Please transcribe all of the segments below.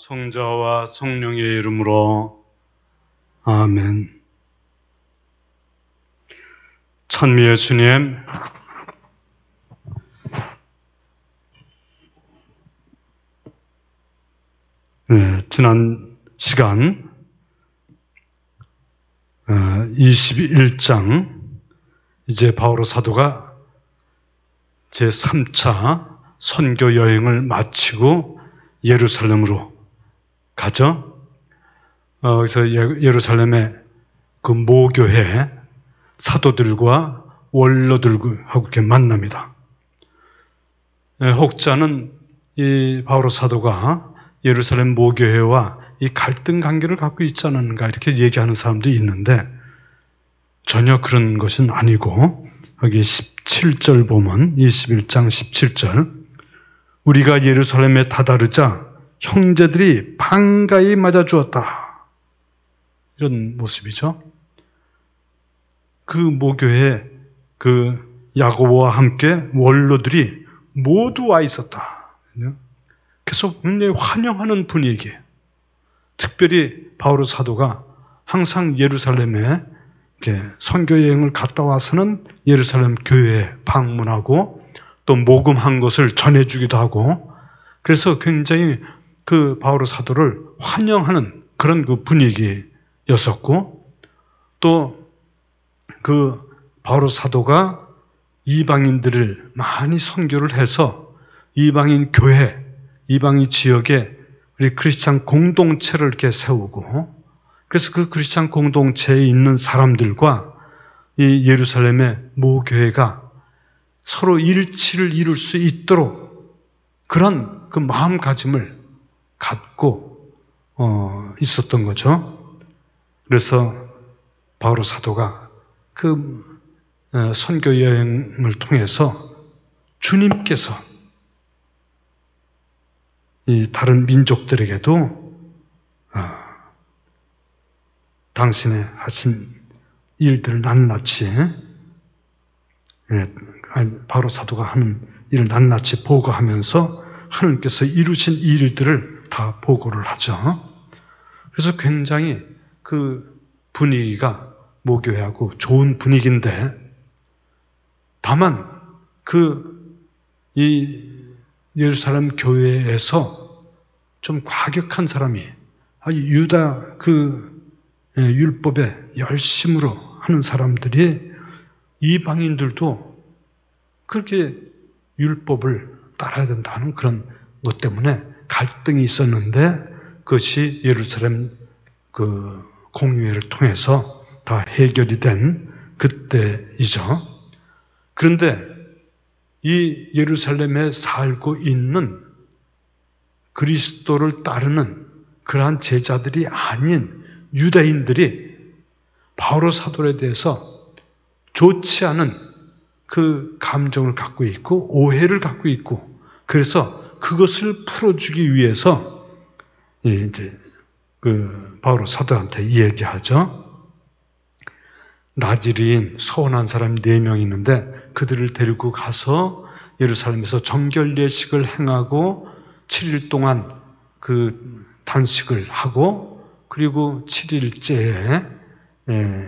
성자와 성령의 이름으로 아멘. 찬미의 주님, 지난 시간 21장 이제 바오로 사도가 제3차 선교 여행을 마치고 예루살렘으로 가죠. 그래서 예루살렘의 그 모교회 사도들과 원로들하고 이렇게 만납니다. 혹자는 이 바오로 사도가 예루살렘 모교회와 이 갈등 관계를 갖고 있지 않은가 이렇게 얘기하는 사람도 있는데 전혀 그런 것은 아니고 여기 17절 보면 21장 17절 우리가 예루살렘에 다다르자 형제들이 반가이 맞아주었다. 이런 모습이죠. 그 모교회에 그 야고보와 함께 원로들이 모두 와 있었다. 그래서 굉장히 환영하는 분위기. 특별히 바오로 사도가 항상 예루살렘에 이렇게 선교 여행을 갔다 와서는 예루살렘 교회에 방문하고 또 모금한 것을 전해주기도 하고 그래서 굉장히 그 바오로 사도를 환영하는 그런 그 분위기였었고 또 그 바오로 사도가 이방인들을 많이 선교를 해서 이방인 교회, 이방인 지역에 우리 크리스찬 공동체를 이렇게 세우고 그래서 그 크리스찬 공동체에 있는 사람들과 이 예루살렘의 모교회가 서로 일치를 이룰 수 있도록 그런 그 마음가짐을 갖고 있었던 거죠. 그래서 바오로 사도가 그 선교 여행을 통해서 주님께서 이 다른 민족들에게도 당신의 하신 일들을 낱낱이 바오로 사도가 하는 일을 낱낱이 보고하면서 하나님께서 이루신 일들을 다 보고를 하죠. 그래서 굉장히 그 분위기가 모교회하고 좋은 분위기인데 다만 이 예루살렘 교회에서 좀 과격한 사람이 유다 그 율법에 열심으로 하는 사람들이 이방인들도 그렇게 율법을 따라야 된다는 그런 것 때문에 갈등이 있었는데 그것이 예루살렘 그 공의회를 통해서 다 해결이 된 그때이죠. 그런데 이 예루살렘에 살고 있는 그리스도를 따르는 그러한 제자들이 아닌 유대인들이 바오로 사도에 대해서 좋지 않은 그 감정을 갖고 있고 오해를 갖고 있고 그래서 그것을 풀어주기 위해서 이제 그 바오로 사도한테 이야기하죠. 나지리인 서원한 사람 4명 있는데 그들을 데리고 가서 예루살렘에서 정결 예식을 행하고 7일 동안 그 단식을 하고 그리고 7일째에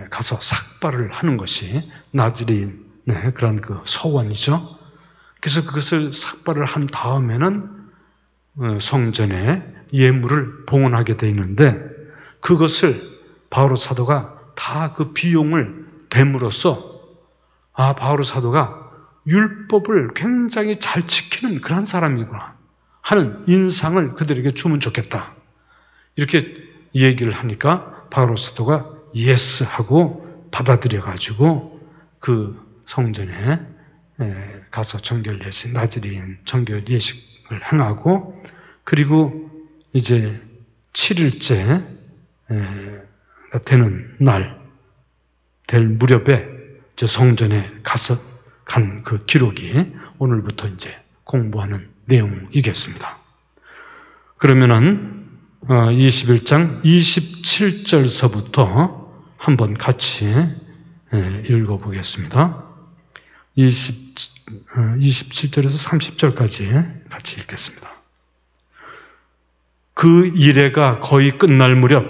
가서 삭발을 하는 것이 나지리인 그런 그 서원이죠. 그래서 그것을 삭발을 한 다음에는 성전에 예물을 봉헌하게 되어 있는데 그것을 바오로 사도가 다 그 비용을 댐으로써 바오로 사도가 율법을 굉장히 잘 지키는 그런 사람이구나 하는 인상을 그들에게 주면 좋겠다. 이렇게 얘기를 하니까 바오로 사도가 예스 하고 받아들여가지고 그 성전에 가서 정결 예식, 나지리인 정결 예식을 행하고 그리고 이제 7일째 되는 날, 될 무렵에 저 성전에 가서 간 그 기록이 오늘부터 이제 공부하는 내용이겠습니다. 그러면은 21장 27절서부터 한번 같이 읽어보겠습니다. 27절에서 30절까지 같이 읽겠습니다. 그 이래가 거의 끝날 무렵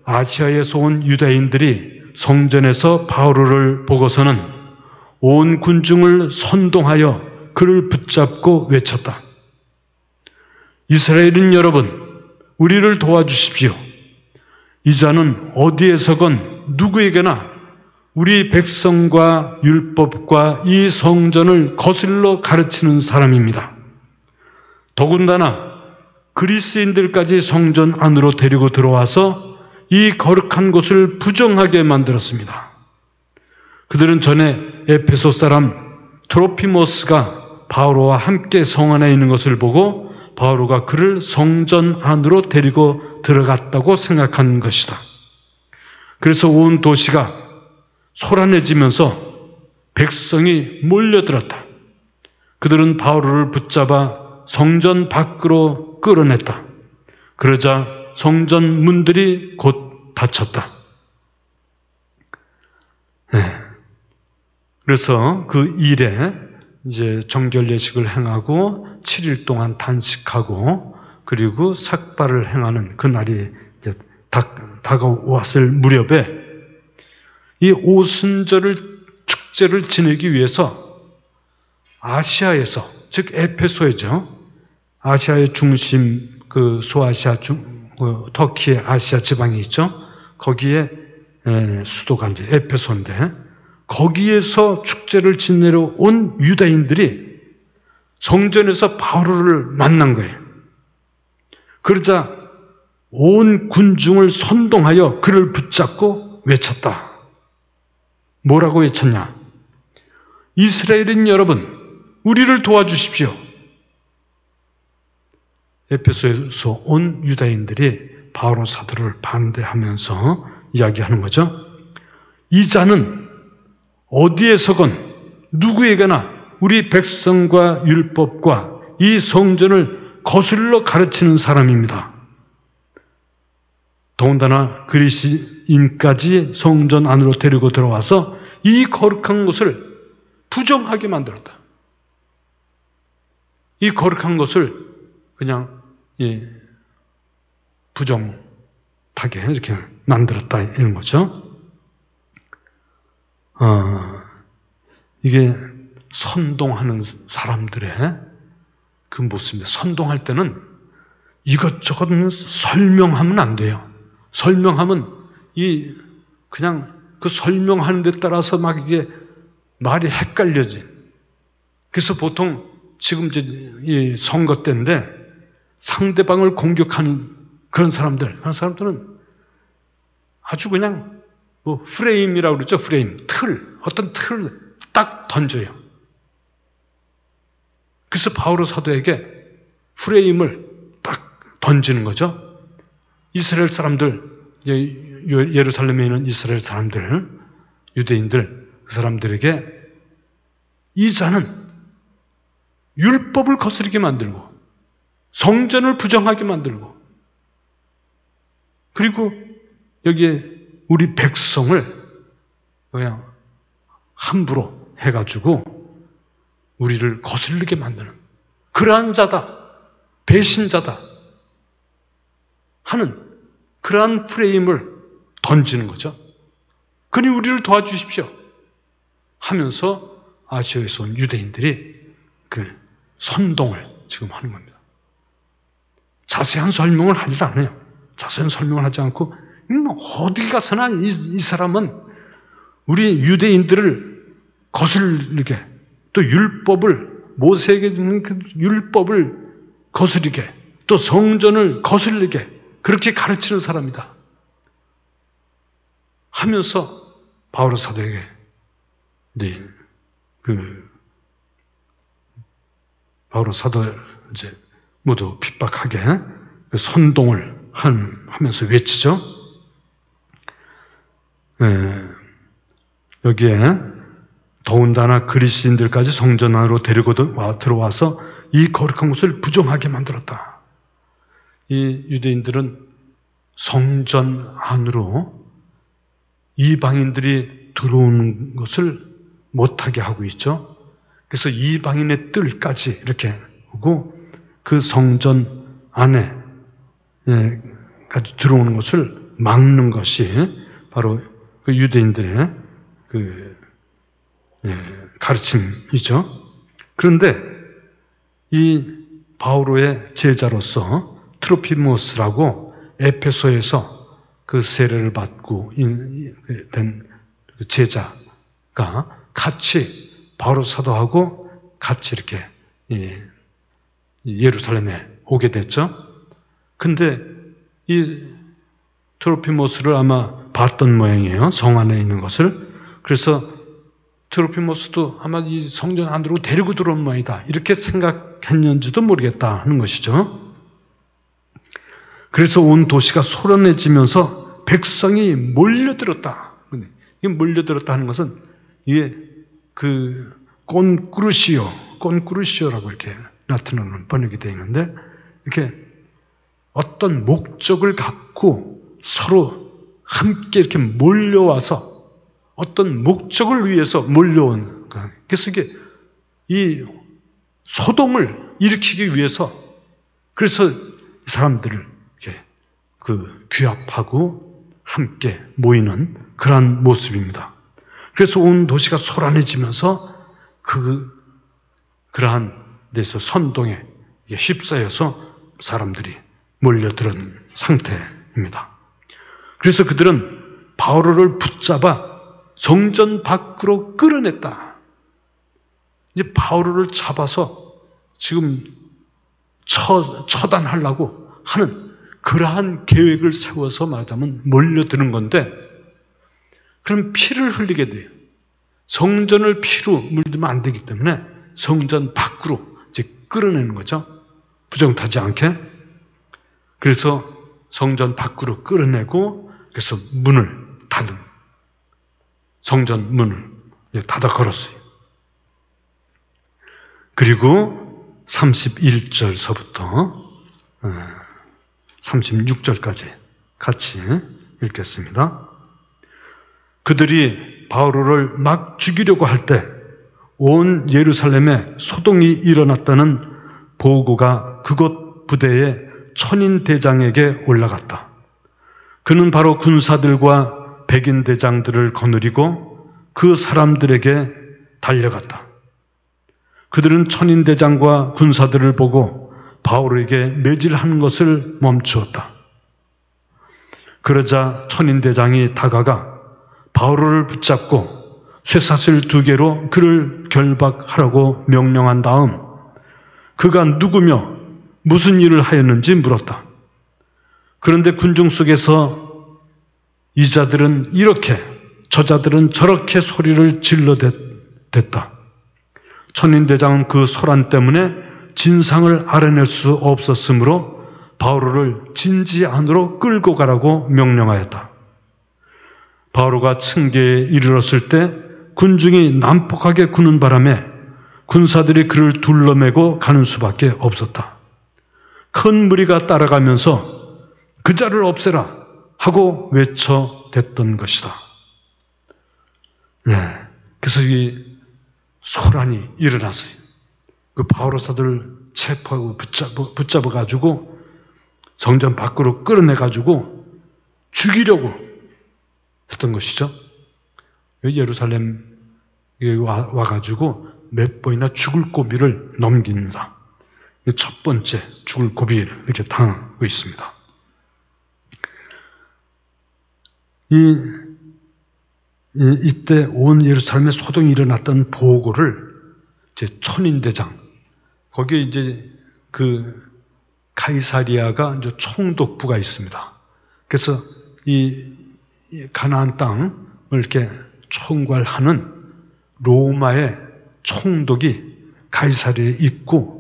아시아에서 온 유대인들이 성전에서 바오로를 보고서는 온 군중을 선동하여 그를 붙잡고 외쳤다. 이스라엘인 여러분, 우리를 도와주십시오. 이 자는 어디에서건 누구에게나 우리 백성과 율법과 이 성전을 거슬러 가르치는 사람입니다. 더군다나 그리스인들까지 성전 안으로 데리고 들어와서 이 거룩한 곳을 부정하게 만들었습니다. 그들은 전에 에페소 사람 트로피모스가 바오로와 함께 성 안에 있는 것을 보고 바오로가 그를 성전 안으로 데리고 들어갔다고 생각한 것이다. 그래서 온 도시가 소란해지면서 백성이 몰려들었다. 그들은 바오로를 붙잡아 성전 밖으로 끌어냈다. 그러자 성전 문들이 곧 닫혔다. 그래서 그 일에 이제 정결 예식을 행하고 7일 동안 단식하고 그리고 삭발을 행하는 그 날이 이제 다가왔을 무렵에 이 오순절을 축제를 지내기 위해서 아시아에서, 즉 에페소이죠. 아시아의 중심, 그 소아시아 터키의 아시아 지방이 있죠. 거기에 수도가 이제 에페소인데 거기에서 축제를 지내러 온 유대인들이 성전에서 바오로를 만난 거예요. 그러자 온 군중을 선동하여 그를 붙잡고 외쳤다. 뭐라고 외쳤냐? 이스라엘인 여러분, 우리를 도와주십시오. 에페소에서 온 유다인들이 바오로 사도를 반대하면서 이야기하는 거죠. 이 자는 어디에서건 누구에게나 우리 백성과 율법과 이 성전을 거슬러 가르치는 사람입니다. 더군다나 그리스인까지 성전 안으로 데리고 들어와서 이 거룩한 것을 부정하게 만들었다. 이 거룩한 것을 그냥 부정하게 이렇게 만들었다 이런 거죠. 이게 선동하는 사람들의 그 모습입니다. 선동할 때는 이것저것 설명하면 안 돼요. 설명하면 그냥 그 설명하는 데 따라서 막 이게 말이 헷갈려진. 그래서 보통 지금 이제 선거 때인데 상대방을 공격하는 그런 사람들은 아주 그냥 뭐 프레임이라고 그러죠. 프레임, 어떤 틀을 딱 던져요. 그래서 바오로 사도에게 프레임을 딱 던지는 거죠. 이스라엘 사람들, 예루살렘에 있는 이스라엘 사람들, 유대인들, 그 사람들에게 이 자는 율법을 거스르게 만들고 성전을 부정하게 만들고 그리고 여기에 우리 백성을 그냥 함부로 해가지고 우리를 거슬리게 만드는 그러한 자다, 배신자다 하는 그러한 프레임을 던지는 거죠. 그니 우리를 도와주십시오 하면서 아시아에서 온 유대인들이 그 선동을 지금 하는 겁니다. 자세한 설명을 하지 않아요. 자세한 설명을 하지 않고 어디 가서나 이 사람은 우리 유대인들을 거슬리게 또 율법을 모세에게 주는 그 율법을 거스르게 또 성전을 거슬리게 그렇게 가르치는 사람이다 하면서 바오로 사도에게 이제 바오로 사도를 이제 모두 핍박하게 선동을 하면서 외치죠. 여기에 더군다나 그리스인들까지 성전 안으로 데리고 들어와서 이 거룩한 곳을 부정하게 만들었다. 이 유대인들은 성전 안으로 이방인들이 들어오는 것을 못하게 하고 있죠. 그래서 이방인의 뜰까지 이렇게 하고 그 성전 안에 들어오는 것을 막는 것이 바로 그 유대인들의 그 가르침이죠. 그런데 이 바오로의 제자로서 트로피모스라고 에페소에서 그 세례를 받고 된 제자가 같이 바오로 사도하고 같이 이렇게 예루살렘에 오게 됐죠. 근데 이 트로피모스를 아마 봤던 모양이에요. 성 안에 있는 것을. 그래서 트로피모스도 아마 이 성전 안으로 데리고 들어온 모양이다, 이렇게 생각했는지도 모르겠다 하는 것이죠. 그래서 온 도시가 소란해지면서 백성이 몰려들었다. 이 몰려들었다 하는 것은 이게 그 꼰꾸르시오라고 이렇게 라틴어로 번역이 되어 있는데, 이렇게 어떤 목적을 갖고 서로 함께 이렇게 몰려와서 어떤 목적을 위해서 몰려온 거예요. 그래서 이게 이 소동을 일으키기 위해서, 그래서 사람들을 이렇게 규합하고 함께 모이는 그러한 모습입니다. 그래서 온 도시가 소란해지면서 그러한 데서 선동에 휩싸여서 사람들이 몰려드는 상태입니다. 그래서 그들은 바오로를 붙잡아 성전 밖으로 끌어냈다. 이제 바오로를 잡아서 지금 처단하려고 하는 그러한 계획을 세워서 말하자면 몰려드는 건데, 그럼 피를 흘리게 돼요. 성전을 피로 물들면 안 되기 때문에 성전 밖으로 이제 끌어내는 거죠. 부정타지 않게. 그래서 성전 밖으로 끌어내고, 그래서 문을 닫은, 성전 문을 닫아 걸었어요. 그리고 31절서부터 36절까지 같이 읽겠습니다. 그들이 바오로를 막 죽이려고 할 때 온 예루살렘에 소동이 일어났다는 보고가 그곳 부대의 천인 대장에게 올라갔다. 그는 바로 군사들과 백인 대장들을 거느리고 그 사람들에게 달려갔다. 그들은 천인 대장과 군사들을 보고 바오로에게 매질하는 것을 멈추었다. 그러자 천인 대장이 다가가 바오로를 붙잡고 쇠사슬 2개로 그를 결박하라고 명령한 다음 그가 누구며 무슨 일을 하였는지 물었다. 그런데 군중 속에서 이 자들은 이렇게, 저 자들은 저렇게 소리를 질러댔다. 천인대장은 그 소란 때문에 진상을 알아낼 수 없었으므로 바오로를 진지 안으로 끌고 가라고 명령하였다. 바오로가 층계에 이르렀을 때 군중이 난폭하게 구는 바람에 군사들이 그를 둘러매고 가는 수밖에 없었다. 큰 무리가 따라가면서 그 자를 없애라 하고 외쳐댔던 것이다. 네, 그래서 이 소란이 일어났어요. 그 바오로 사도를 체포하고 붙잡아가지고 성전 밖으로 끌어내가지고 죽이려고 했던 것이죠. 예루살렘에 와가지고 몇 번이나 죽을 고비를 넘깁니다. 첫 번째 죽을 고비를 이렇게 당하고 있습니다. 이때 온 예루살렘에 소동이 일어났던 보고를 이제 천인대장, 거기에 이제 그 가이사리아가 이제 총독부가 있습니다. 그래서 이 가나안 땅을 이렇게 총괄하는 로마의 총독이 가이사리아에 있고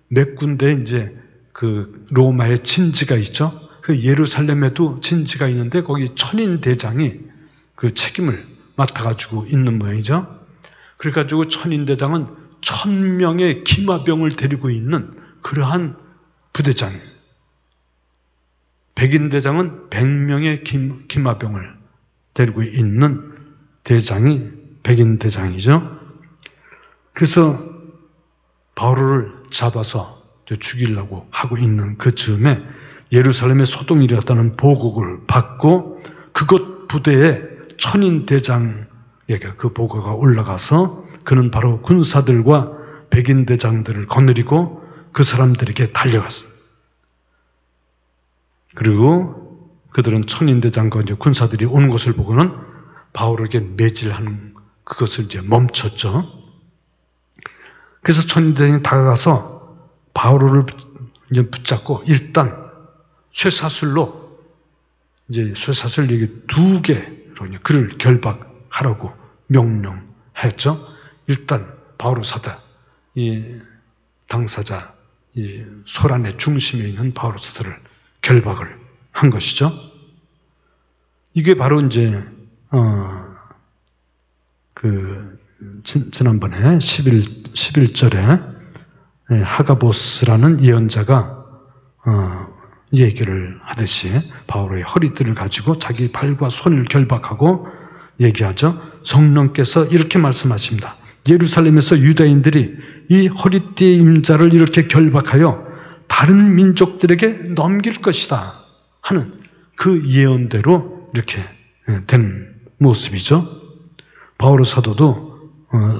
몇 군데 이제 그 로마의 진지가 있죠. 그 예루살렘에도 진지가 있는데 거기 천인대장이 그 책임을 맡아가지고 있는 모양이죠. 그래가지고 천인대장은 1000명의 기마병을 데리고 있는 그러한 부대장이에요. 백인대장은 100명의 기마병을 데리고 있는 대장이 백인대장이죠. 그래서 바오로를 잡아서 죽이려고 하고 있는 그 즈음에 예루살렘에 소동이 일어났다는 보고를 받고 그곳 부대에 천인대장에게 그 보고가 올라가서 그는 바로 군사들과 백인대장들을 거느리고 그 사람들에게 달려갔어요. 그리고 그들은 천인대장과 이제 군사들이 오는 것을 보고는 바울에게 매질하는 그것을 이제 멈췄죠. 그래서 천인대장이 다가가서 바울을 이제 붙잡고 일단 쇠사슬로 이제 쇠사슬 여기 2개로 그를 결박하라고 명령했죠. 일단 바울을 사다 이 당사자 이 소란의 중심에 있는 바울 사도를 결박을 한 것이죠. 이게 바로 이제 지난번에 11절에 하가보스라는 예언자가 얘기를 하듯이 바울의 허리띠를 가지고 자기 발과 손을 결박하고 얘기하죠. 성령께서 이렇게 말씀하십니다. 예루살렘에서 유다인들이 이 허리띠의 임자를 이렇게 결박하여 다른 민족들에게 넘길 것이다 하는 그 예언대로 이렇게 된 모습이죠. 바울 사도도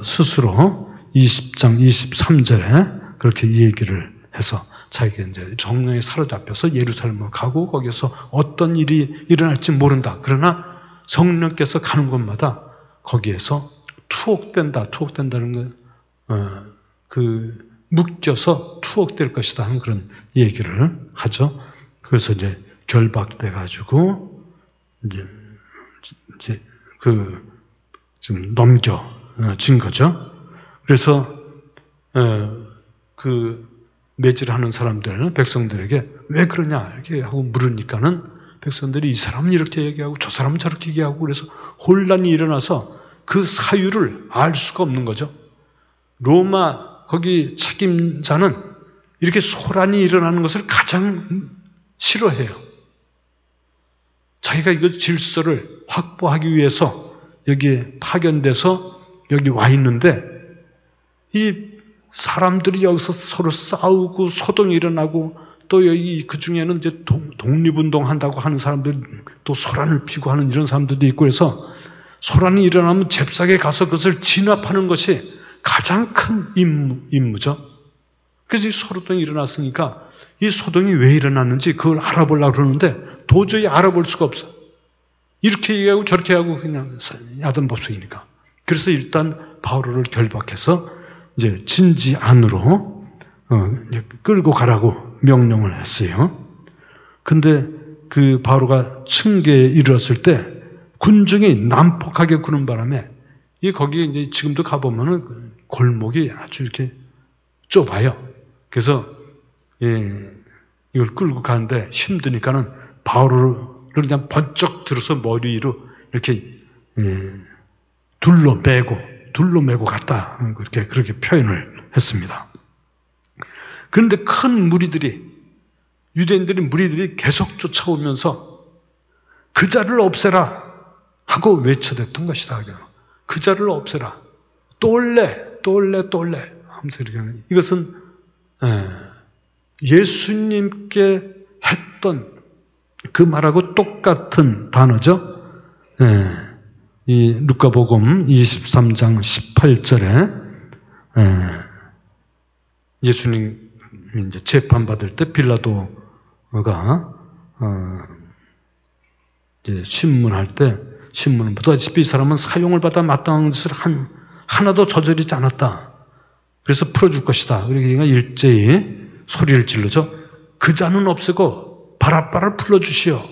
스스로 20장 23절에 그렇게 얘기를 해서 자기가 이제 성령에 사로잡혀서 예루살렘을 가고 거기서 어떤 일이 일어날지 모른다. 그러나 성령께서 가는 곳마다 거기에서 투옥된다는 건 묶여서 투옥될 것이다 하는 그런 얘기를 하죠. 그래서 이제 결박돼 가지고 이제 좀 넘겨진 거죠. 그래서 매질하는 사람들, 백성들에게 왜 그러냐 이렇게 하고 물으니까는 백성들이 이 사람은 이렇게 얘기하고 저 사람은 저렇게 얘기하고 그래서 혼란이 일어나서 그 사유를 알 수가 없는 거죠. 로마 거기 책임자는 이렇게 소란이 일어나는 것을 가장 싫어해요. 자기가 이거 질서를 확보하기 위해서 여기에 파견돼서 여기 와 있는데 이 사람들이 여기서 서로 싸우고 소동이 일어나고 또 여기 그 중에는 이제 독립운동 한다고 하는 사람들 또 소란을 피고 하는 이런 사람들도 있고 그래서 소란이 일어나면 잽싸게 가서 그것을 진압하는 것이 가장 큰 임무죠. 그래서 이 소동이 일어났으니까 이 소동이 왜 일어났는지 그걸 알아보려고 그러는데 도저히 알아볼 수가 없어. 이렇게 얘기하고 저렇게 하고 그냥 야단법석이니까. 그래서 일단 바울을 결박해서 이제 진지 안으로 끌고 가라고 명령을 했어요. 근데 그 바울가 층계에 이르렀을 때 군중이 난폭하게 구는 바람에 거기에 이제 지금도 가보면은 골목이 아주 이렇게 좁아요. 그래서 이걸 끌고 가는데 힘드니까는 바울을 그냥 번쩍 들어서 머리 위로 이렇게 둘로 매고 갔다. 그렇게 표현을 했습니다. 그런데 큰 무리들이 무리들이 계속 쫓아오면서 그 자를 없애라 하고 외쳐댔던 것이다. 그 자를 없애라. 또 올래 하면서 이렇게 이것은 예수님께 했던 그 말하고 똑같은 단어죠. 이 루카복음 23장 18절에 예수님 이제 재판받을 때 빌라도가 이제 신문할 때 신문을 보다시피 이 사람은 사용을 받아 마땅한 것을 하나도 저지르지 않았다. 그래서 풀어줄 것이다. 그러니까 일제히 소리를 질르죠. 그 자는 없애고 바라바를 풀어주시오.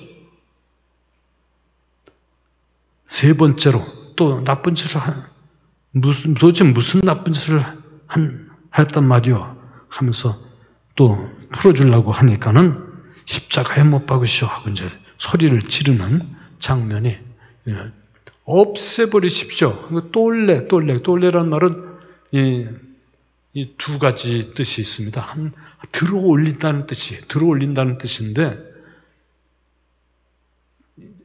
세 번째로 또 나쁜 짓을 도대체 무슨 나쁜 짓을 했단 말이오 하면서 또 풀어주려고 하니까는 십자가에 못 박으시오 하고 이제 소리를 지르는 장면이 없애버리십시오. 또 올래라는 말은 이 두 가지 뜻이 있습니다. 들어올린다는 뜻인데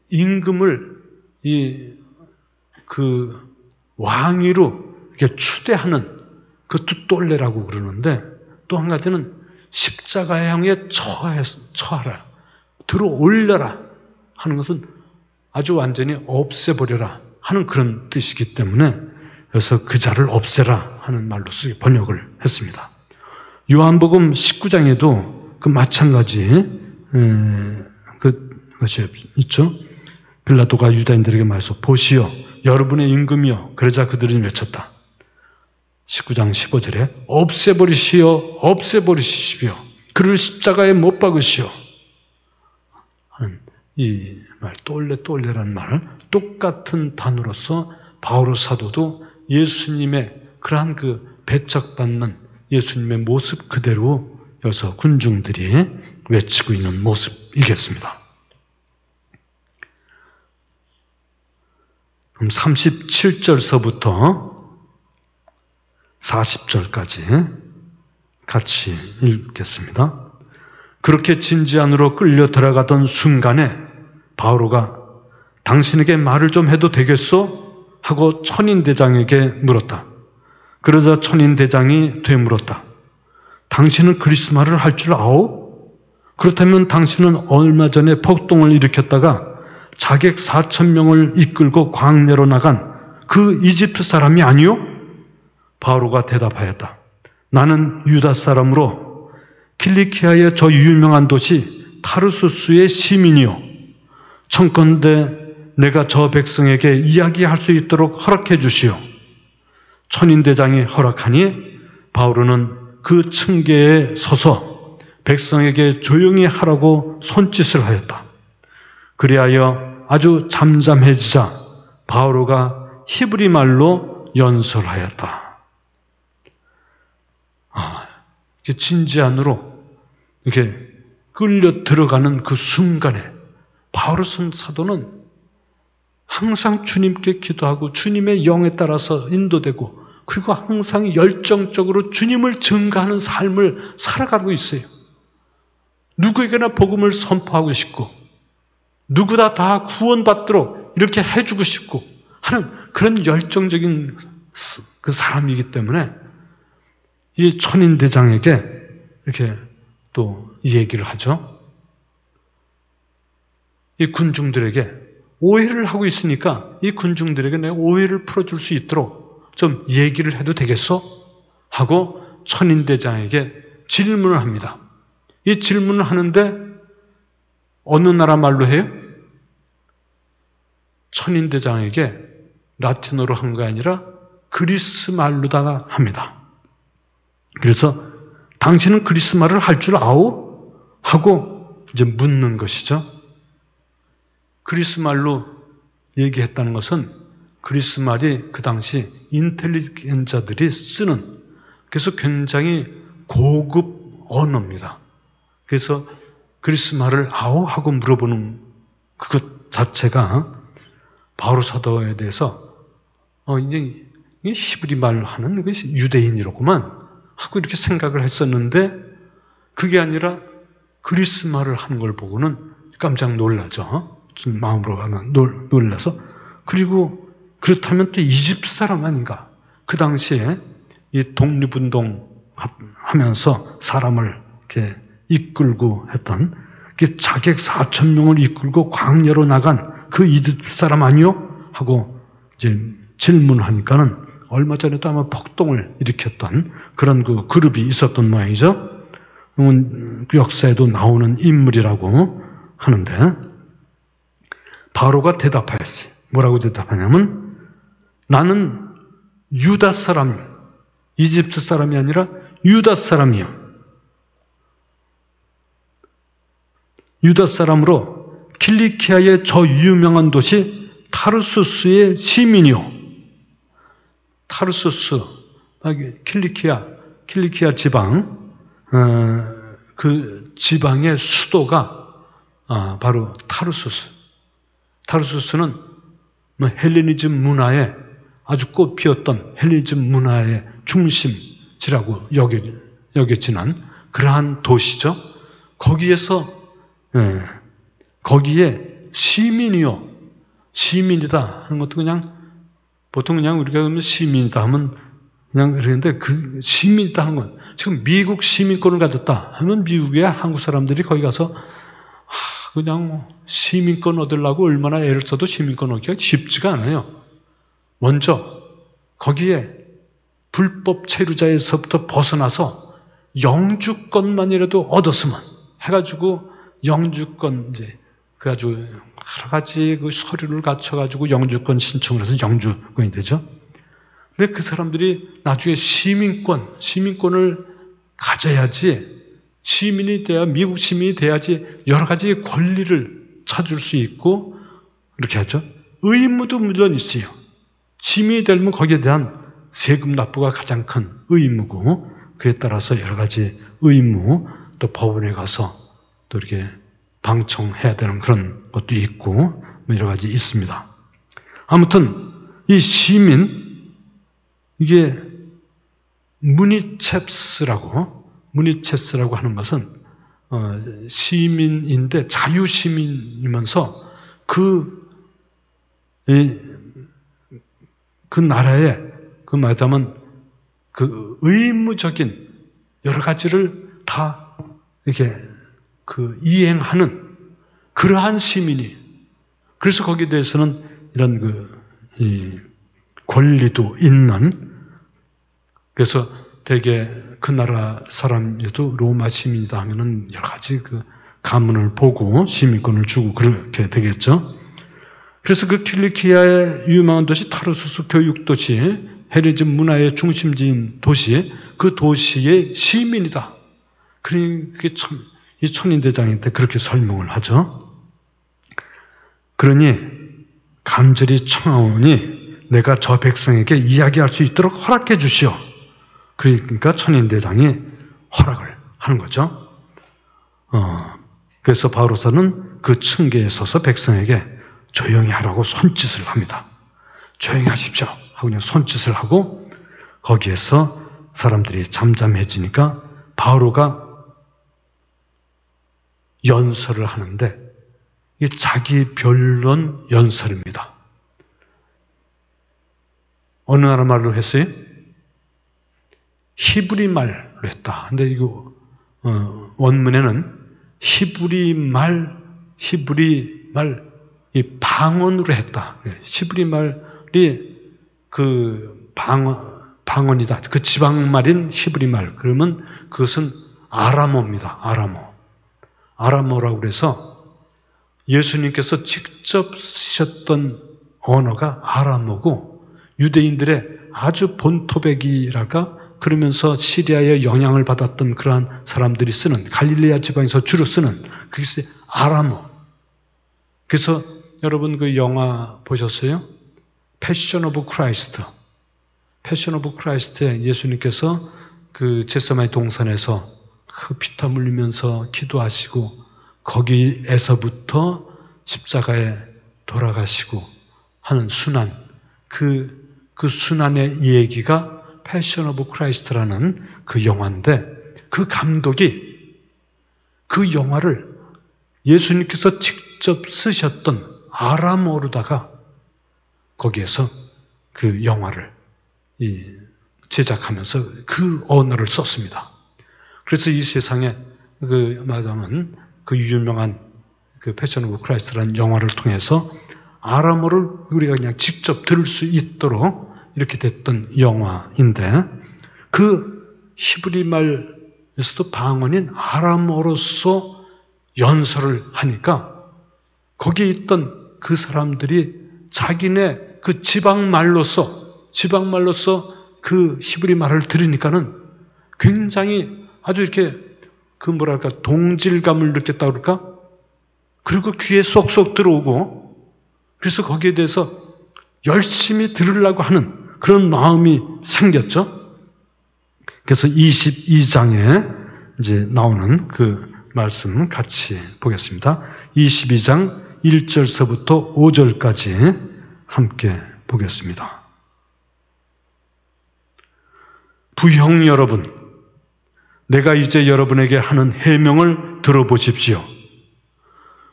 임금을 그 왕위로 이렇게 추대하는 그것도 똘레라고 그러는데 또 한 가지는 십자가에 향해 처하라. 들어 올려라 하는 것은 아주 완전히 없애버려라 하는 그런 뜻이기 때문에 그래서 그 자를 없애라 하는 말로서 번역을 했습니다. 요한복음 19장에도 그 마찬가지 그것이 있죠. 빌라도가 유다인들에게 말해서 보시오 여러분의 임금이여. 그러자 그들은 외쳤다. 19장 15절에 없애버리시오. 그를 십자가에 못 박으시오. 하는 이 말, 똘레란 말, 똑같은 단어로서 바오로 사도도 예수님의 그러한 그 배척받는 예수님의 모습 그대로 여기서 군중들이 외치고 있는 모습이겠습니다. 그럼 37절서부터 40절까지 같이 읽겠습니다. 그렇게 진지 안으로 끌려 들어가던 순간에 바오로가 당신에게 말을 좀 해도 되겠소? 하고 천인대장에게 물었다. 그러자 천인대장이 되물었다. 당신은 그리스말을 할 줄 아오? 그렇다면 당신은 얼마 전에 폭동을 일으켰다가 자객 4,000명을 이끌고 광야로 나간 그 이집트 사람이 아니오? 바오로가 대답하였다. 나는 유다 사람으로 킬리키아의 저 유명한 도시 타르수스의 시민이요. 청컨대 내가 저 백성에게 이야기할 수 있도록 허락해 주시오. 천인대장이 허락하니 바오로는 그 층계에 서서 백성에게 조용히 하라고 손짓을 하였다. 그리하여 아주 잠잠해지자 바오로가 히브리 말로 연설하였다. 이제 진지안으로 이렇게 끌려 들어가는 그 순간에 바오로 사도는 항상 주님께 기도하고 주님의 영에 따라서 인도되고 그리고 항상 열정적으로 주님을 증거하는 삶을 살아가고 있어요. 누구에게나 복음을 선포하고 싶고 누구나 다 구원받도록 이렇게 해주고 싶고 하는 그런 열정적인 그 사람이기 때문에 이 천인대장에게 이렇게 또 얘기를 하죠. 이 군중들에게 오해를 하고 있으니까 이 군중들에게 내가 오해를 풀어줄 수 있도록 좀 얘기를 해도 되겠어? 하고 천인대장에게 질문을 합니다. 이 질문을 하는데 어느 나라 말로 해요? 천인대장에게 라틴어로 한 게 아니라 그리스 말로다가 합니다. 그래서 당신은 그리스 말을 할 줄 아오? 하고 이제 묻는 것이죠. 그리스 말로 얘기했다는 것은 그리스 말이 그 당시 인텔리겐자들이 쓰는 그래서 굉장히 고급 언어입니다. 그래서 그리스 말을 아오? 하고 물어보는 그것 자체가 바오로 사도에 대해서 이제 히브리 말 하는 것이 유대인이로구만 하고 이렇게 생각을 했었는데 그게 아니라 그리스 말을 하는 걸 보고는 깜짝 놀라죠. 좀 마음으로 가면 놀라서 그리고 그렇다면 또 이집트 사람 아닌가? 그 당시에 이 독립운동 하면서 사람을 이렇게 이끌고 했던 그 자객 4,000명을 이끌고 광야로 나간 그 이집트 사람 아니요? 하고 이제 질문하니까는 얼마 전에도 아마 폭동을 일으켰던 그런 그 그룹이 있었던 모양이죠. 그 역사에도 나오는 인물이라고 하는데 바로가 대답하였어요. 뭐라고 대답하냐면 나는 유다 사람, 이집트 사람이 아니라 유다 사람이요. 유다 사람으로 킬리키아의 저 유명한 도시 타르수스의 시민이요. 타르수스, 킬리키아 지방, 그 지방의 수도가 바로 타르수스. 타르수스는 헬레니즘 문화에 아주 꽃피었던 헬레니즘 문화의 중심지라고 여겨지는 그러한 도시죠. 거기에 시민이요. 시민이다 하는 것도 그냥 보통 그냥 우리가 시민이다 하면 그냥 그러는데 그 시민이다 하는 건 지금 미국 시민권을 가졌다 하면 미국의 한국 사람들이 거기 가서 그냥 시민권 얻으려고 얼마나 애를 써도 시민권 얻기가 쉽지가 않아요. 먼저 거기에 불법 체류자에서부터 벗어나서 영주권만이라도 얻었으면 해가지고 영주권 이제 그래가지고 여러 가지 그 서류를 갖춰가지고 영주권 신청을 해서 영주권이 되죠. 근데 그 사람들이 나중에 시민권을 가져야지, 시민이 돼야, 미국 시민이 돼야지 여러 가지 권리를 찾을 수 있고 이렇게 하죠. 의무도 물론 있어요. 시민이 되려면 거기에 대한 세금 납부가 가장 큰 의무고, 그에 따라서 여러 가지 의무, 또 법원에 가서 또 이렇게 방청해야 되는 그런 것도 있고 여러 가지 있습니다. 아무튼 이 시민, 이게 무니체스라고 하는 것은 시민인데 자유시민이면서 그 나라에 그 말하자면 그 의무적인 여러 가지를 다 이렇게 그 이행하는 그러한 시민이, 그래서 거기에 대해서는 이런 이 권리도 있는, 그래서 되게 그 나라 사람에도 로마 시민이다 하면은 여러 가지 그 가문을 보고 시민권을 주고 그렇게 되겠죠. 그래서 그 킬리키아의 유명한 도시 타르수스 교육도시, 헤레즈 문화의 중심지인 도시, 그 도시의 시민이다. 그게 참, 이 천인대장한테 그렇게 설명을 하죠. 그러니 간절히 청하오니 내가 저 백성에게 이야기할 수 있도록 허락해 주시오. 그러니까 천인대장이 허락을 하는 거죠. 그래서 바오로서는 그 층계에 서서 백성에게 조용히 하라고 손짓을 합니다. 조용히 하십시오 하고 그냥 손짓을 하고, 거기에서 사람들이 잠잠해지니까 바오로가 연설을 하는데, 이게 자기 변론 연설입니다. 어느 나라 말로 했어요? 히브리 말로 했다. 근데 이거 원문에는 히브리 말 이 방언으로 했다. 히브리 말이 그 방언이다. 그 지방 말인 히브리 말. 그러면 그것은 아람어입니다. 아람어라고 그래서 예수님께서 직접 쓰셨던 언어가 아람어고, 유대인들의 아주 본토백이랄까, 그러면서 시리아의 영향을 받았던 그러한 사람들이 쓰는, 갈릴레아 지방에서 주로 쓰는 그것이 아람어. 그래서 여러분 그 영화 보셨어요? 패션 오브 크라이스트. 패션 오브 크라이스트에 예수님께서 그 겟세마네 동산에서 그 피타 물리면서 기도하시고 거기에서부터 십자가에 돌아가시고 하는 순환, 그 순환의 얘기가 패션 오브 크라이스트라는 그 영화인데, 그 감독이 그 영화를 예수님께서 직접 쓰셨던 아람어로다가 거기에서 그 영화를 제작하면서 그 언어를 썼습니다. 그래서 이 세상에 말하자면 그 유명한 그 패션 오브 크라이스트라는 영화를 통해서 아람어를 우리가 그냥 직접 들을 수 있도록 이렇게 됐던 영화인데, 그 히브리 말에서도 방언인 아람어로서 연설을 하니까 거기에 있던 그 사람들이 자기네 그 지방말로서 그 히브리 말을 들으니까는 굉장히 아주 이렇게 그 뭐랄까 동질감을 느꼈다 그럴까? 그리고 귀에 쏙쏙 들어오고, 그래서 거기에 대해서 열심히 들으려고 하는 그런 마음이 생겼죠. 그래서 22장에 이제 나오는 그 말씀 같이 보겠습니다. 22장 1절서부터 5절까지 함께 보겠습니다. 부형 여러분, 내가 이제 여러분에게 하는 해명을 들어보십시오.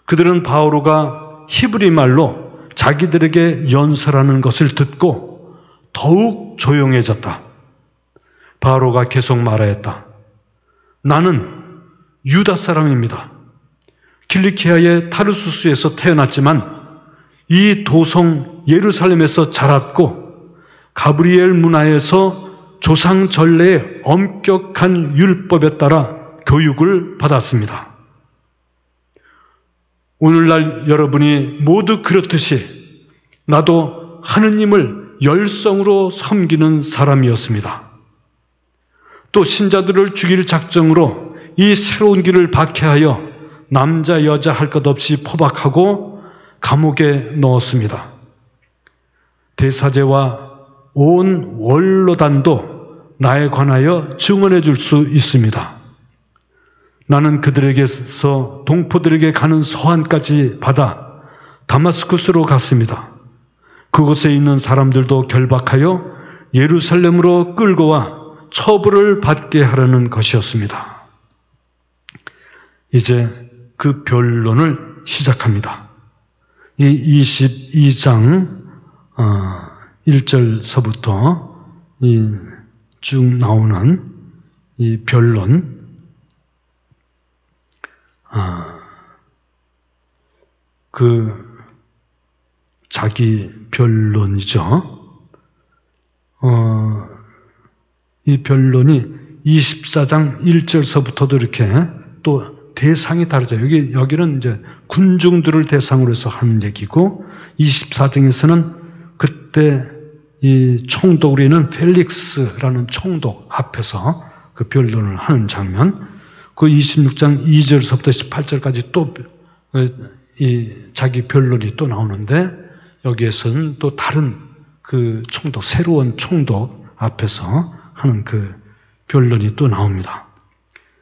그들은 바오로가 히브리 말로 자기들에게 연설하는 것을 듣고 더욱 조용해졌다. 바오로가 계속 말하였다. 나는 유다 사람입니다. 킬리키아의 타르수스에서 태어났지만 이 도성 예루살렘에서 자랐고 가브리엘 문화에서 조상 전례의 엄격한 율법에 따라 교육을 받았습니다. 오늘날 여러분이 모두 그렇듯이 나도 하느님을 열성으로 섬기는 사람이었습니다. 또 신자들을 죽일 작정으로 이 새로운 길을 박해하여 남자 여자 할 것 없이 포박하고 감옥에 넣었습니다. 대사제와 온 원로단도 나에 관하여 증언해 줄 수 있습니다. 나는 그들에게서 동포들에게 가는 서한까지 받아 다마스쿠스로 갔습니다. 그곳에 있는 사람들도 결박하여 예루살렘으로 끌고 와 처벌을 받게 하려는 것이었습니다. 이제 그 변론을 시작합니다. 이 22장 1절서부터 쭉 나오는 이 변론, 자기 변론이죠. 이 변론이 24장 1절서부터도 이렇게 또 대상이 다르죠. 여기는 이제 군중들을 대상으로 해서 하는 얘기고, 24장에서는 그때 이 총독으로 있는 펠릭스라는 총독 앞에서 그 변론을 하는 장면, 그 26장 2절서부터 18절까지 또 이 자기 변론이 또 나오는데, 여기에서는 또 다른 그 총독, 새로운 총독 앞에서 하는 그 변론이 또 나옵니다.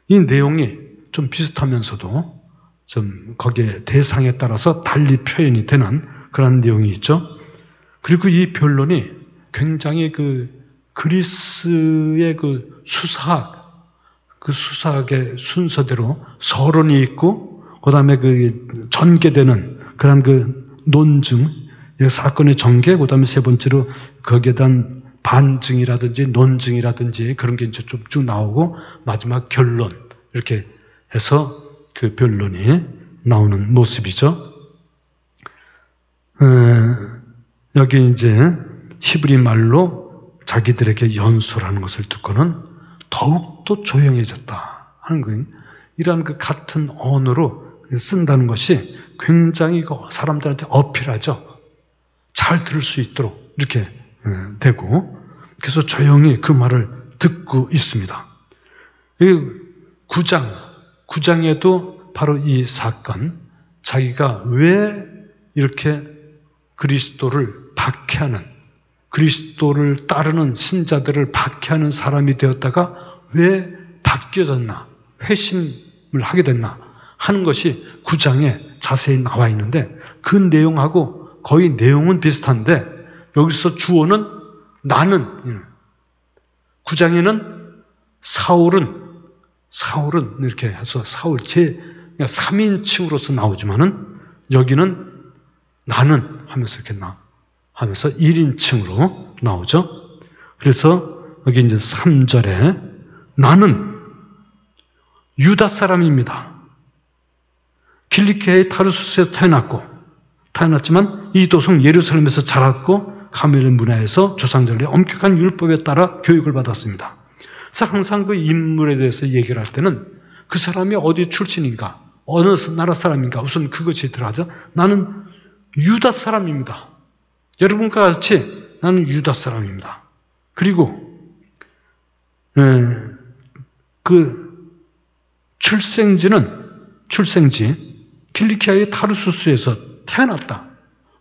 이 내용이 좀 비슷하면서도 좀 거기에 대상에 따라서 달리 표현이 되는 그런 내용이 있죠. 그리고 이 변론이 굉장히 그 그리스의 그 수사학의 순서대로 서론이 있고, 그 다음에 그 전개되는 그런 그 논증, 사건의 전개, 그 다음에 세 번째로 거기에 대한 반증이라든지 논증이라든지 그런 게 이제 좀 쭉 나오고, 마지막 결론, 이렇게 해서 그 변론이 나오는 모습이죠. 여기 이제 히브리 말로 자기들에게 연설하는 것을 듣고는 더욱더 조용해졌다 하는 거예요. 이러한 그 같은 언어로 쓴다는 것이 굉장히 사람들한테 어필하죠. 잘 들을 수 있도록 이렇게 되고, 그래서 조용히 그 말을 듣고 있습니다. 이 9장에도 바로 이 사건, 자기가 왜 이렇게 그리스도를 박해하는, 그리스도를 따르는 신자들을 박해하는 사람이 되었다가 왜 바뀌어졌나, 회심을 하게 됐나 하는 것이 9장에 자세히 나와 있는데, 그 내용하고 거의 내용은 비슷한데 여기서 주어는 나는, 9장에는 사울은 이렇게 해서 사울 제3인칭으로서 나오지만은 여기는 나는 하면서 이렇게 하면서 1인칭으로 나오죠. 그래서 여기 이제 3절에 나는 유다 사람입니다. 킬리키아의 타르수스에서 태어났지만 이 도성 예루살렘에서 자랐고 가멜 문화에서 조상전례 엄격한 율법에 따라 교육을 받았습니다. 그래서 항상 그 인물에 대해서 얘기를 할 때는 그 사람이 어디 출신인가, 어느 나라 사람인가, 우선 그것이 들어가죠. 나는 유다 사람입니다. 여러분과 같이 나는 유다 사람입니다. 그리고 그 출생지 킬리키아의 타르수스에서 태어났다.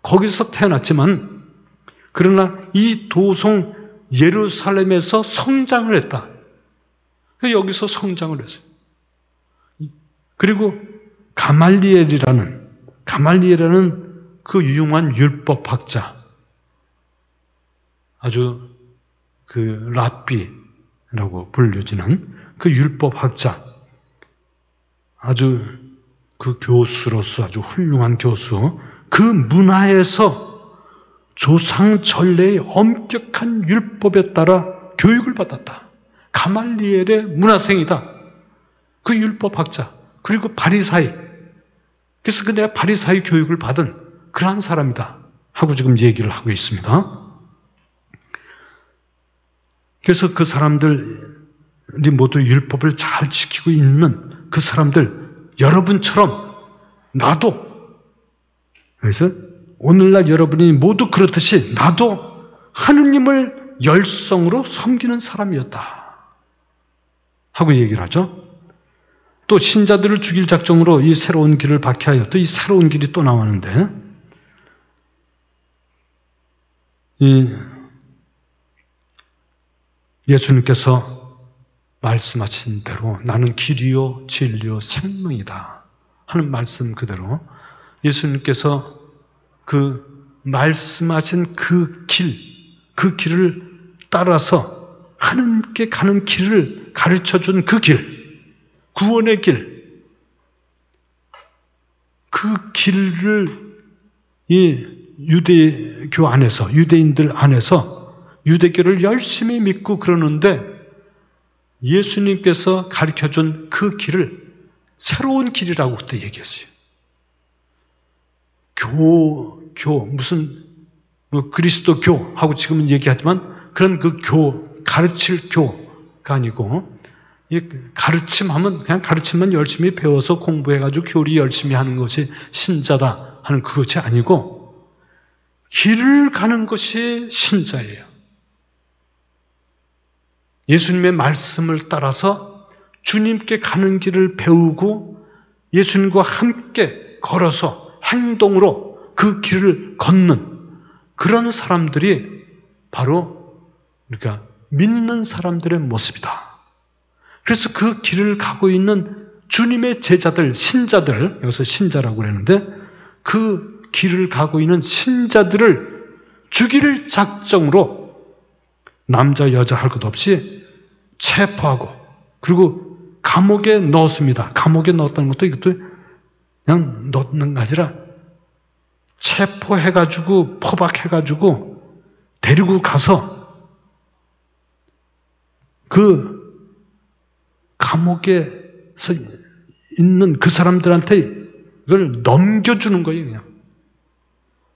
거기서 태어났지만 그러나 이 도성 예루살렘에서 성장을 했다. 여기서 성장을 했어요. 그리고 가말리엘이라는 그 유명한 율법학자, 아주 그 랍비라고 불려지는 그 율법학자, 아주 그 교수로서 아주 훌륭한 교수, 그 문화에서 조상 전례의 엄격한 율법에 따라 교육을 받았다. 가말리엘의 문화생이다. 그 율법학자, 그리고 바리사이, 그래서 그 내가 바리사의 교육을 받은 그러한 사람이다 하고 지금 얘기를 하고 있습니다. 그래서 그 사람들이 모두 율법을 잘 지키고 있는 그 사람들, 여러분처럼 나도, 그래서 오늘날 여러분이 모두 그렇듯이 나도 하느님을 열성으로 섬기는 사람이었다 하고 얘기를 하죠. 또 신자들을 죽일 작정으로 이 새로운 길을 박해하여 또 이 새로운 길이 또 나왔는데, 예수님께서 말씀하신 대로 나는 길이요 진리요 생명이다 하는 말씀 그대로 예수님께서 그 말씀하신 그 길을 따라서 하나님께 가는 길을 가르쳐준 그 길, 구원의 길, 그 길을 이 유대교 안에서, 유대인들 안에서 유대교를 열심히 믿고 그러는데 예수님께서 가르쳐준 그 길을 새로운 길이라고 그때 얘기했어요. 무슨 그리스도교 하고 지금은 얘기하지만 그런 그 가르칠 교가 아니고, 가르침하면 그냥 가르침만 열심히 배워서 공부해가지고 교리 열심히 하는 것이 신자다 하는 그것이 아니고 길을 가는 것이 신자예요. 예수님의 말씀을 따라서 주님께 가는 길을 배우고 예수님과 함께 걸어서 행동으로 그 길을 걷는 그런 사람들이 바로 우리가 믿는 사람들의 모습이다. 그래서 그 길을 가고 있는 주님의 제자들, 신자들, 여기서 신자라고 그랬는데 그 길을 가고 있는 신자들을 죽일 작정으로 남자 여자 할 것 없이 체포하고 그리고 감옥에 넣었습니다. 감옥에 넣었다는 것도 이것도 그냥 넣는 게 아니라 체포해가지고 포박해가지고 데리고 가서 그 감옥에서 있는 그 사람들한테 이걸 넘겨주는 거예요. 그냥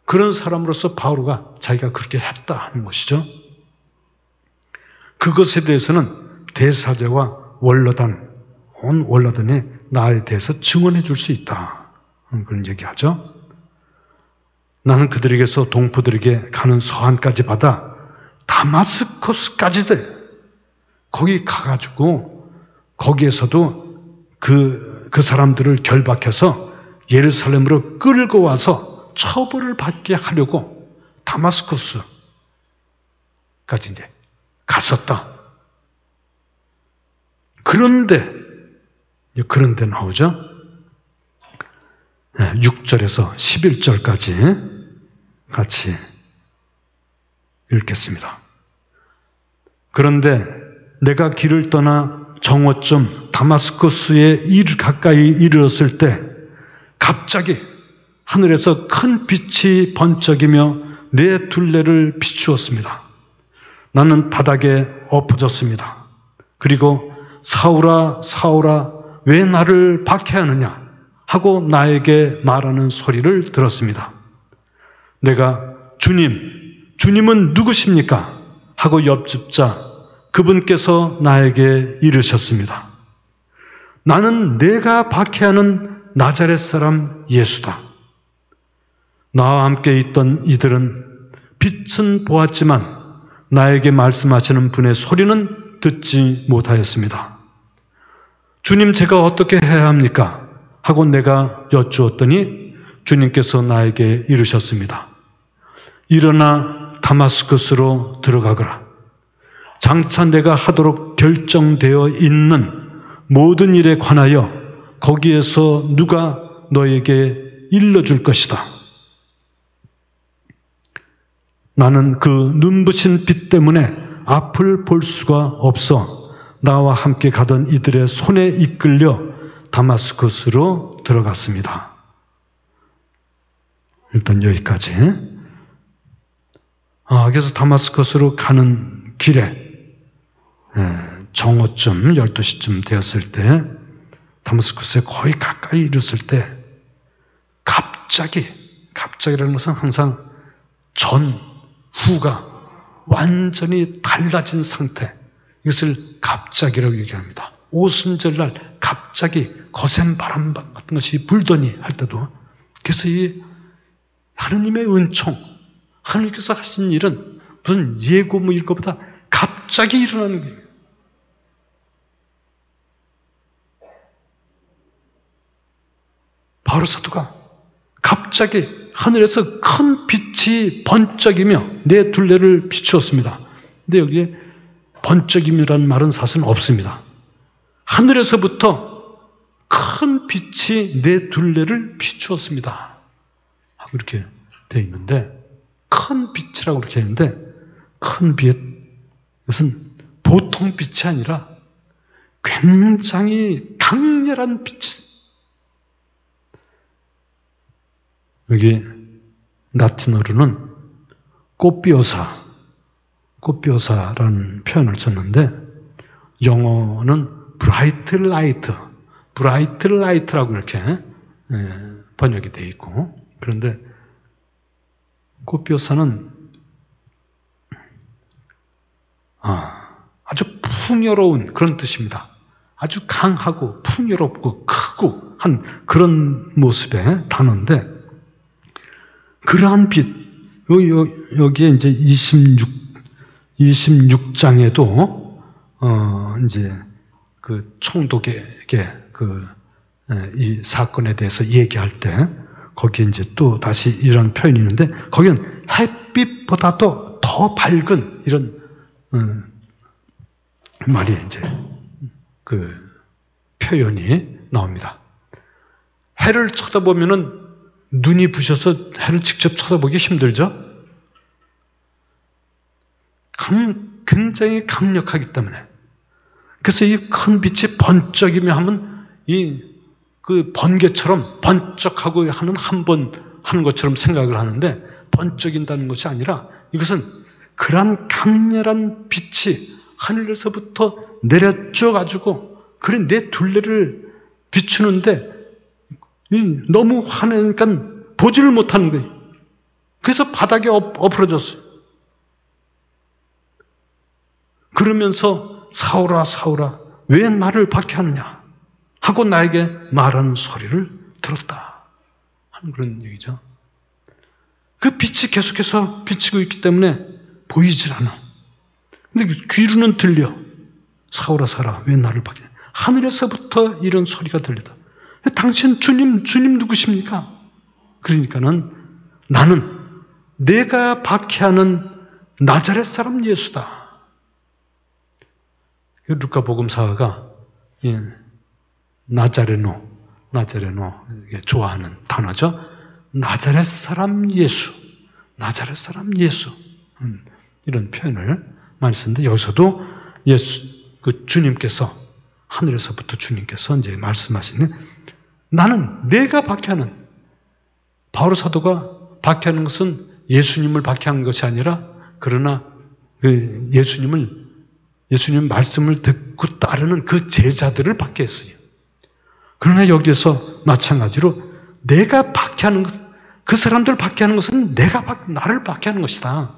그런 사람으로서 바오로가 자기가 그렇게 했다 하는 것이죠. 그것에 대해서는 대사제와 원로단, 온 원로단이 나에 대해서 증언해 줄 수 있다 그런 얘기하죠. 나는 그들에게서 동포들에게 가는 서한까지 받아 다마스커스까지도 거기 가가지고 거기에서도 그 사람들을 결박해서 예루살렘으로 끌고 와서 처벌을 받게 하려고 다마스커스까지 이제 갔었다. 그런데 나오죠. 6절에서 11절까지 같이 읽겠습니다. 그런데 내가 길을 떠나 정오쯤 다마스커스에 가까이 이르렀을 때 갑자기 하늘에서 큰 빛이 번쩍이며 내 둘레를 비추었습니다. 나는 바닥에 엎어졌습니다. 그리고 사울아, 사울아, 왜 나를 박해하느냐 하고 나에게 말하는 소리를 들었습니다. 내가 주님은 누구십니까? 하고 옆집자 그분께서 나에게 이르셨습니다. 나는 내가 박해하는 나자렛 사람 예수다. 나와 함께 있던 이들은 빛은 보았지만 나에게 말씀하시는 분의 소리는 듣지 못하였습니다. 주님, 제가 어떻게 해야 합니까? 하고 내가 여쭈었더니 주님께서 나에게 이르셨습니다. 일어나 다마스커스로 들어가거라. 장차 내가 하도록 결정되어 있는 모든 일에 관하여 거기에서 누가 너에게 일러줄 것이다. 나는 그 눈부신 빛 때문에 앞을 볼 수가 없어 나와 함께 가던 이들의 손에 이끌려 다마스커스로 들어갔습니다. 일단 여기까지. 그래서 다마스커스로 가는 길에 정오쯤 12시쯤 되었을 때 다마스커스에 거의 가까이 이르렀을 때 갑자기라는 것은 항상 전, 후가 완전히 달라진 상태, 이것을 갑자기라고 얘기합니다. 오순절날 갑자기 거센 바람 같은 것이 불더니 할 때도, 그래서 이 하느님의 은총, 하느님께서 하신 일은 무슨 예고 뭐 이런 것보다 갑자기 일어나는 거예요. 바로 사도가 갑자기 하늘에서 큰 빛이 번쩍이며 내 둘레를 비추었습니다. 근데 여기에 번쩍임이라는 말은 사실은 없습니다. 하늘에서부터 큰 빛이 내 둘레를 비추었습니다. 이렇게 되어 있는데, 큰 빛이라고 그렇게 했는데, 큰 빛, 이것은 보통 빛이 아니라 굉장히 강렬한 빛. 여기 라틴어로는 꽃비오사라는 표현을 썼는데, 영어는 브라이트 라이트라고 이렇게 번역이 되어 있고, 그런데 꽃비오사는 아주 풍요로운 그런 뜻입니다. 아주 강하고 풍요롭고 크고 한 그런 모습의 단어인데, 그러한 빛, 여기에 이제 26장에도 이제 그 총독에게 이 사건에 대해서 얘기할 때 거기에 이제 또 다시 이런 표현이 있는데, 거기는 햇빛보다도 더 밝은 이런 말이 이제 그 표현이 나옵니다. 해를 쳐다보면은 눈이 부셔서 해를 직접 쳐다보기 힘들죠? 굉장히 강력하기 때문에. 그래서 이 큰 빛이 번쩍이며 하면 그 번개처럼 번쩍하고 하는 한 번 하는 것처럼 생각을 하는데, 번쩍인다는 것이 아니라 이것은 그러한 강렬한 빛이 하늘에서부터 내려줘가지고 그래 내 둘레를 비추는데 너무 화내니까 보지를 못하는 거예요. 그래서 바닥에 엎어졌어요. 그러면서 사울아 사울아 왜 나를 박해하느냐 하고 나에게 말하는 소리를 들었다 하는 그런 얘기죠. 그 빛이 계속해서 비치고 있기 때문에 보이질 않아. 근데 귀로는 들려. 사울아 사울아 왜 나를 박해하냐. 하늘에서부터 이런 소리가 들리다. 당신 주님 누구십니까? 그러니까는 나는 내가 박해하는 나자렛 사람 예수다. 루카복음사가 나자레노 좋아하는 단어죠. 나자렛 사람 예수, 나자렛 사람 예수 이런 표현을 많이 쓰는데, 여기서도 예수 그 주님께서 하늘에서부터 주님께서 이제 말씀하시는, 나는 내가 박해하는, 바울 사도가 박해하는 것은 예수님을 박해하는 것이 아니라, 그러나 그 예수님 말씀을 듣고 따르는 그 제자들을 박해했어요. 그러나 여기에서 마찬가지로 내가 박해하는 것, 그 사람들 박해하는 것은 나를 박해하는 것이다.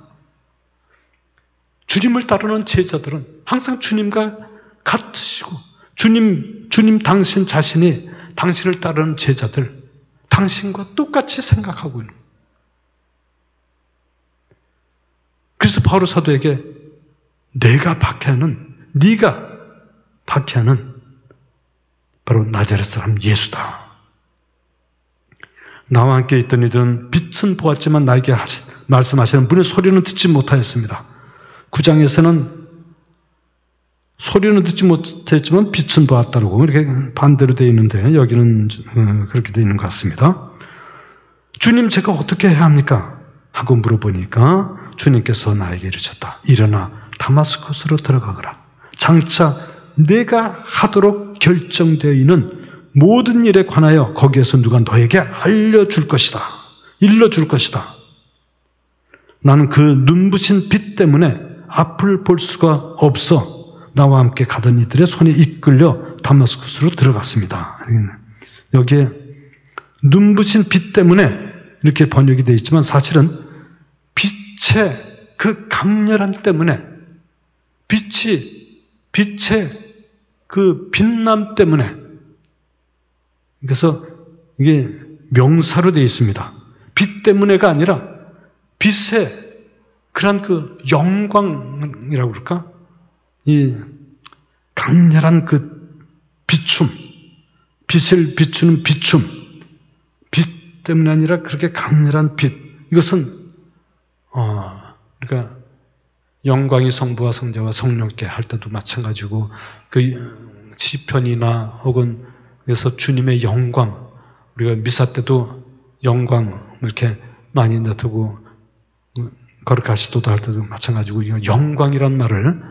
주님을 따르는 제자들은 항상 주님과 같으시고, 주님 당신 자신이 당신을 따르는 제자들, 당신과 똑같이 생각하고 있는 거예요. 그래서 바울 사도에게 네가 박해하는 바로 나자렛 사람 예수다. 나와 함께 있던 이들은 빛은 보았지만 나에게 말씀하시는 분의 소리는 듣지 못하였습니다. 9장에서는 소리는 듣지 못했지만 빛은 보았다고 이렇게 반대로 되어 있는데, 여기는 그렇게 되어 있는 것 같습니다. 주님 제가 어떻게 해야 합니까? 하고 물어보니까 주님께서 나에게 이르셨다. 일어나 다마스커스로 들어가거라. 장차 내가 하도록 결정되어 있는 모든 일에 관하여 거기에서 누가 너에게 일러줄 것이다. 나는 그 눈부신 빛 때문에 앞을 볼 수가 없어 나와 함께 가던 이들의 손에 이끌려 다마스커스로 들어갔습니다. 여기에 눈부신 빛 때문에 이렇게 번역이 되어 있지만 사실은 빛의 그 강렬함 때문에 빛의 그 빛남 때문에 그래서 이게 명사로 되어 있습니다. 빛 때문에가 아니라 빛의 그런 그 영광이라고 그럴까? 이 강렬한 그 비춤, 빛을 비추는 비춤, 빛 때문에 아니라 그렇게 강렬한 빛. 이것은 그러니까 영광이 성부와 성자와 성령께 할 때도 마찬가지고 그 시편이나 혹은 그래서 주님의 영광, 우리가 미사 때도 영광 이렇게 많이 나타고 거룩하시도도 할 때도 마찬가지고 영광이란 말을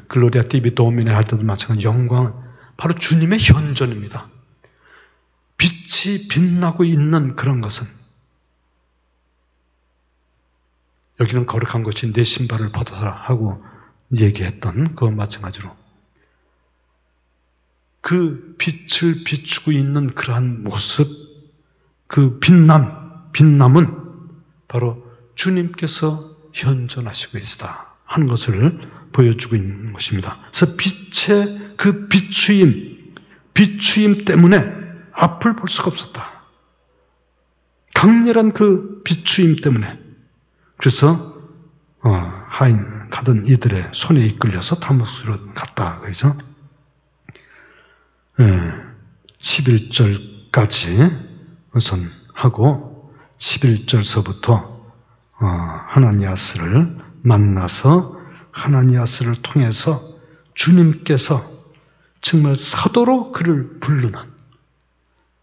글로리아 디비 도미네 할 때도 마찬가지. 영광 바로 주님의 현존입니다. 빛이 빛나고 있는 그런 것은 여기는 거룩한 것이 내 신발을 벗어라 하고 얘기했던 그와 마찬가지로 그 빛을 비추고 있는 그러한 모습, 그 빛남은 바로 주님께서 현존하시고 있다 하는 것을 보여주고 있는 것입니다. 그래서 빛의 그 비추임 때문에 앞을 볼 수가 없었다. 강렬한 그 비추임 때문에. 그래서 하인 가던 이들의 손에 이끌려서 다메섹으로 갔다. 그래서 11절까지 우선 하고 11절서부터 하나니아스를 만나서 하나니아스를 통해서 주님께서 정말 사도로 그를 부르는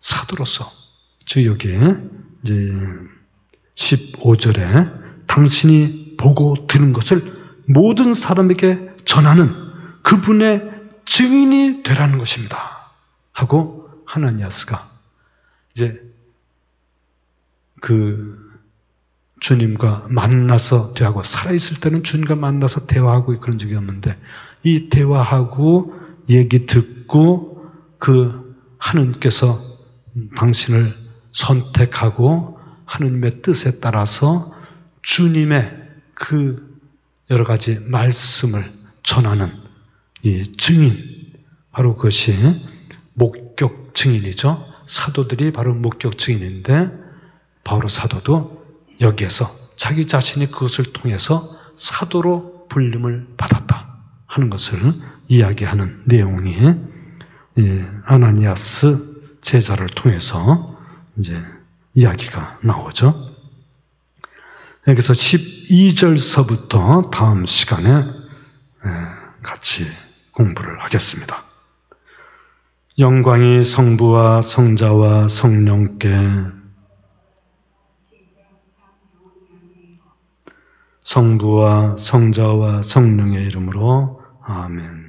사도로서 즉 여기에 이제 15절에 당신이 보고 들은 것을 모든 사람에게 전하는 그분의 증인이 되라는 것입니다. 하고 하나니아스가 이제 그 주님과 만나서 대화하고 살아있을 때는 주님과 만나서 대화하고 그런 적이 없는데 이 대화하고 얘기 듣고 그 하느님께서 당신을 선택하고 하느님의 뜻에 따라서 주님의 그 여러 가지 말씀을 전하는 이 증인, 바로 그것이 목격 증인이죠. 사도들이 바로 목격 증인인데 바로 사도도 여기에서 자기 자신이 그것을 통해서 사도로 불림을 받았다 하는 것을 이야기하는 내용이 아나니아스 제자를 통해서 이제 이야기가 나오죠. 여기서 12절서부터 다음 시간에 같이 공부를 하겠습니다. 영광이 성부와 성자와 성령께 성부와 성자와 성령의 이름으로 아멘.